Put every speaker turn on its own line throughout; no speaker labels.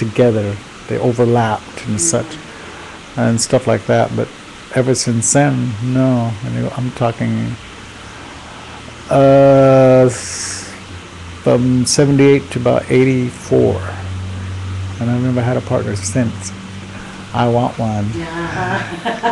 together. They overlapped and such, and stuff like that. But ever since then, no. I'm talking from 78 to about 84. And I've never had a partner since. I want one.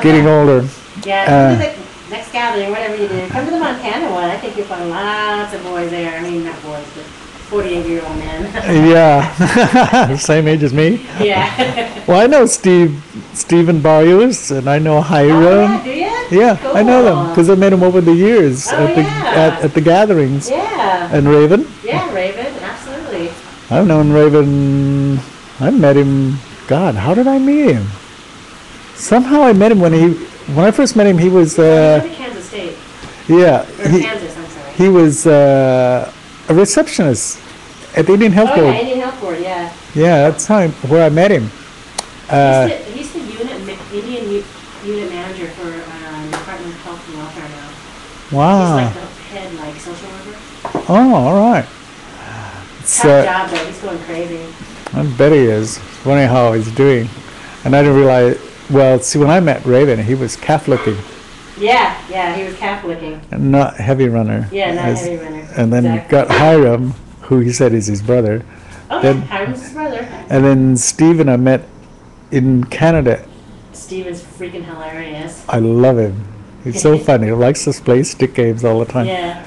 Getting older.
Yeah, do the next gathering, whatever you do. Come to the Montana one. I think you'll find lots of boys there. I mean, not boys, but 48-year-old men.
Yeah. Same age as me?
Yeah.
Well, I know Stephen Barrios, and I know Hiram.
Oh, yeah, do you?
Yeah,
Cool.
I know them because I met them over the years at the gatherings.
Yeah.
And Raven?
Yeah, Raven, absolutely.
I've known Raven. I met him. God, how did I meet him? Somehow I met him when I first met him. He was.
Kansas State.
Yeah.
Kansas. I'm sorry.
He was a receptionist at the Indian Health Board.
Yeah, Indian Health Board. Yeah.
Yeah, that's where I met him.
He's the Indian unit manager for Department of Health and Welfare now.
Wow.
He's like the head, social worker.
Oh, all right.
Tough job though. He's going crazy.
I bet he is. It's funny how he's doing. And I didn't realize, well, see, when I met Raven, he was calf-looking.
Yeah, he was calf-looking.
And not heavy runner.
Yeah, not heavy runner.
And then got Hiram, who he said is his brother.
Oh, yeah, Hiram's his brother.
And then Stephen I met in Canada.
Steven's freaking hilarious.
I love him. He's so funny. He likes to play stick games all the time.
Yeah,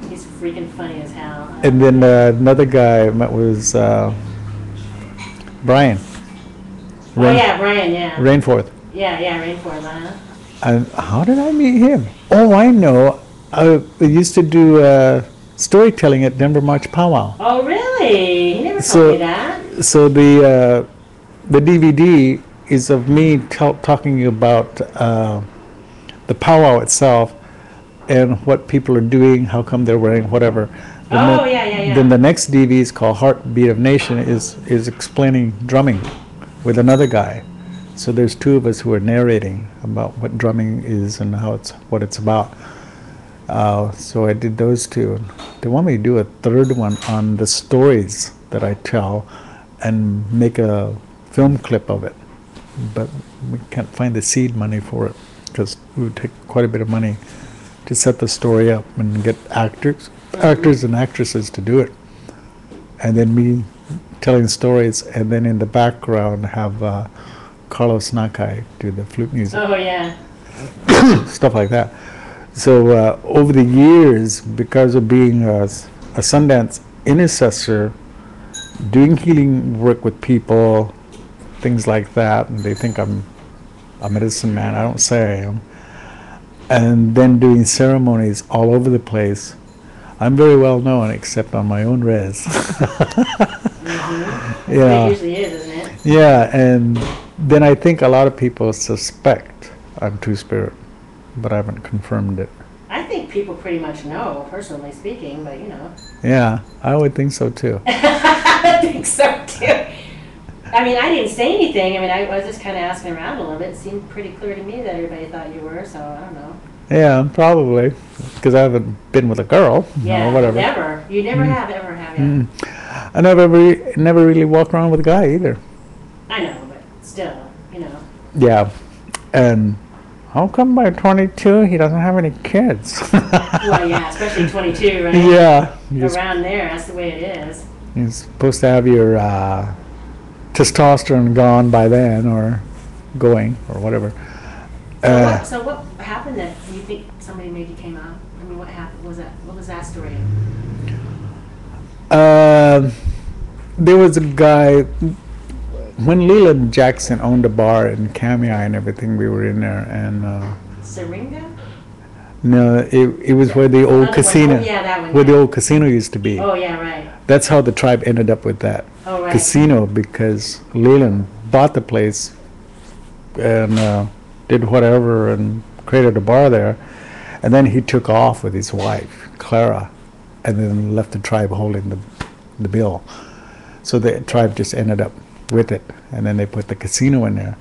he's freaking funny as hell.
And then another guy I met was Brian.
Brian, yeah.
Rainforth.
Yeah, Rainforth,
And how did I meet him? Oh, I know. I used to do storytelling at Denver March Powwow.
Oh, really? He never told me that.
So the DVD is of me talking about the powwow itself and what people are doing, how come they're wearing whatever. Then the next DVD is called Heartbeat of Nation is explaining drumming with another guy. So there's two of us who are narrating about what drumming is and what it's about. So I did those two. They want me to do a third one on the stories that I tell and make a film clip of it. But we can't find the seed money for it because it would take quite a bit of money to set the story up and get actors and actresses to do it. And then me telling stories, and then in the background have Carlos Nakai do the flute music.
Oh, yeah.
Stuff like that. So over the years, because of being a Sundance intercessor, doing healing work with people, things like that, and they think I'm a medicine man. I don't say I am. And then doing ceremonies all over the place. I'm very well known, except on my own res.
Yeah. It usually is, isn't it?
Yeah, and then I think a lot of people suspect I'm Two-Spirit, but I haven't confirmed it.
I think people pretty much know, personally speaking, but
Yeah, I would think so too.
I think so too. I mean, I didn't say anything. I mean, I was just kind of asking around a little bit. It seemed pretty clear to me that everybody thought you were, so I don't know.
Yeah, probably, because I haven't been with a girl.
Yeah,
or whatever.
Never. You never have, ever have you?
I never really walked around with a guy either.
I know, but still,
Yeah, and how come by 22 he doesn't have any kids?
Well, yeah, especially 22, right?
Yeah.
Around there, that's the way it is.
You're supposed to have your testosterone gone by then, or going, or whatever.
So what happened that you think somebody made you came out? I mean, what happened? What was that story?
There was a guy, when Leland Jackson owned a bar in Kamei and everything, we were in there, and
Syringa?
No, it was where the old casino, the old casino used to be.
Oh yeah, right.
That's how the tribe ended up with that casino, because Leland bought the place and did whatever and created a bar there, and then he took off with his wife Clara, and then left the tribe holding the bill. So the tribe just ended up with it, and then they put the casino in there.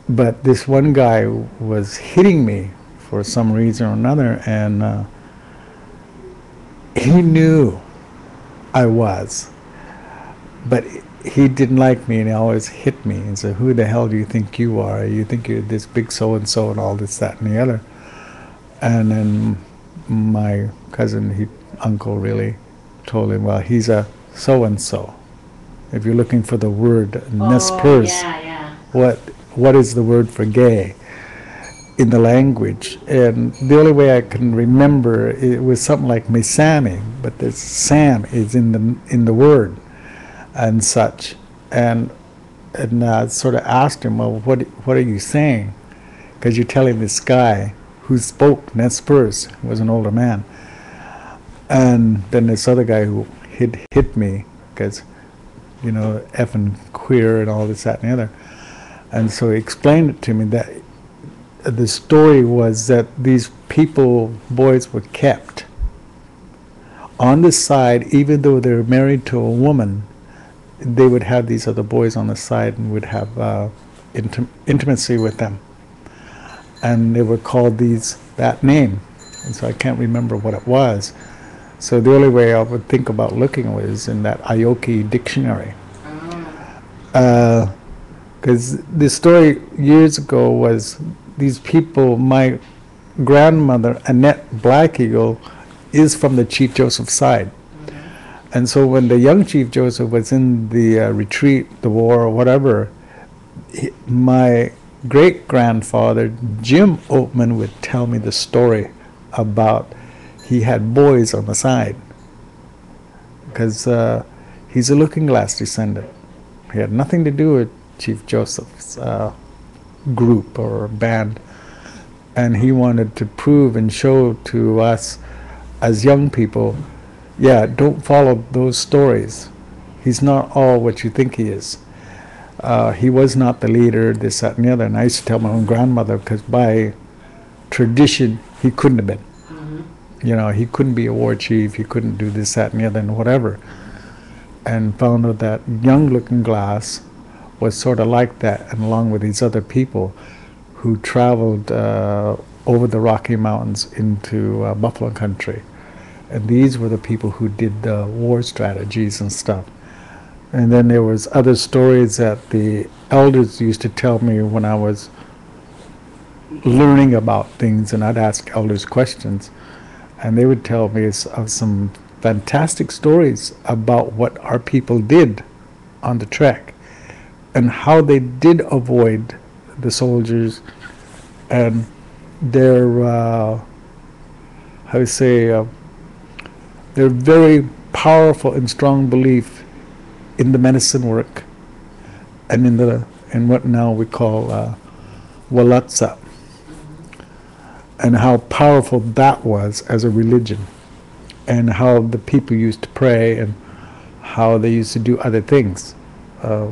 But this one guy was hitting me for some reason or another, and he knew I was, but he didn't like me, and he always hit me and said, "Who the hell do you think you are? You think you're this big so and all this, that, and the other." And then my cousin, uncle, really told him, "Well, he's a so and so. If you're looking for the word nez perce,
yeah.
what is the word for gay in the language?" And the only way I can remember it was something like mesame, but the sam is in the word and such. And sort of asked him, "Well, what are you saying? Because you're telling this guy who spoke nez perce, was an older man." And then this other guy who hit me because, effing queer and all this, that, and the other. And so he explained it to me that the story was that these boys were kept on the side, even though they were married to a woman. They would have these other boys on the side and would have intimacy with them. And they were called that name. And so I can't remember what it was. So the only way I would think about looking was in that Aoki dictionary. Because the story years ago was these people, my grandmother, Annette Black Eagle, is from the Chief Joseph side. And so when the young Chief Joseph was in the retreat, the war, or whatever, my great-grandfather, Jim Oatman, would tell me the story about he had boys on the side. Because he's a LookingGlass descendant. He had nothing to do with Chief Joseph's group or band. And he wanted to prove and show to us as young people, yeah, don't follow those stories. He's not all what you think he is. He was not the leader, this, that, and the other. And I used to tell my own grandmother, because by tradition, he couldn't have been. He couldn't be a war chief, he couldn't do this, that, and the other, and whatever. And found out that young LookingGlass was sort of like that, and along with these other people who traveled over the Rocky Mountains into Buffalo country. And these were the people who did the war strategies and stuff. And then there was other stories that the elders used to tell me when I was learning about things, and I'd ask elders questions. And they would tell me of some fantastic stories about what our people did on the trek and how they did avoid the soldiers and their, their very powerful and strong belief in the medicine work and in what now we call Walutsa, and how powerful that was as a religion, and how the people used to pray and how they used to do other things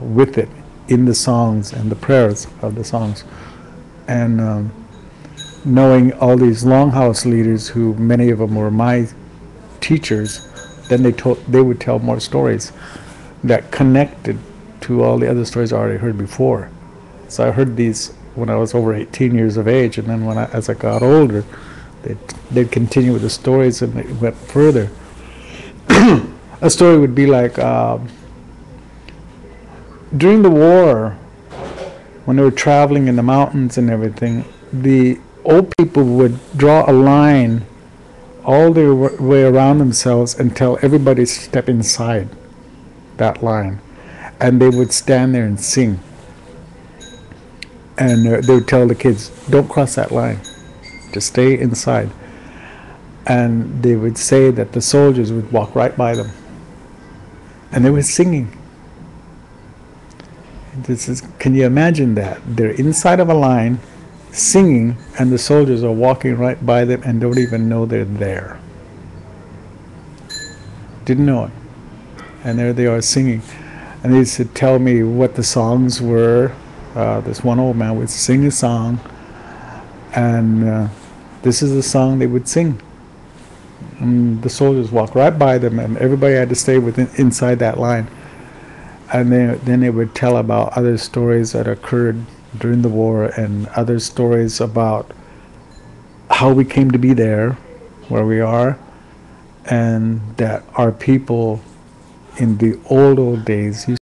with it in the songs and the prayers of the songs. And knowing all these longhouse leaders, who many of them were my teachers, then they would tell more stories that connected to all the other stories I already heard before. So I heard these when I was over 18 years of age, and then as I got older, they'd continue with the stories, and it went further. A story would be like, during the war, when they were traveling in the mountains and everything, the old people would draw a line all the way around themselves and tell everybody to step inside that line. And they would stand there and sing. And they would tell the kids, don't cross that line, just stay inside. And they would say that the soldiers would walk right by them. And they were singing. Can you imagine that? They're inside of a line, singing, and the soldiers are walking right by them and don't even know they're there. Didn't know it. And there they are singing. And they used to tell me what the songs were. This one old man would sing a song, and this is the song they would sing. And the soldiers walked right by them, and everybody had to stay inside that line. And then they would tell about other stories that occurred during the war, and other stories about how we came to be there, where we are, and that our people in the old days used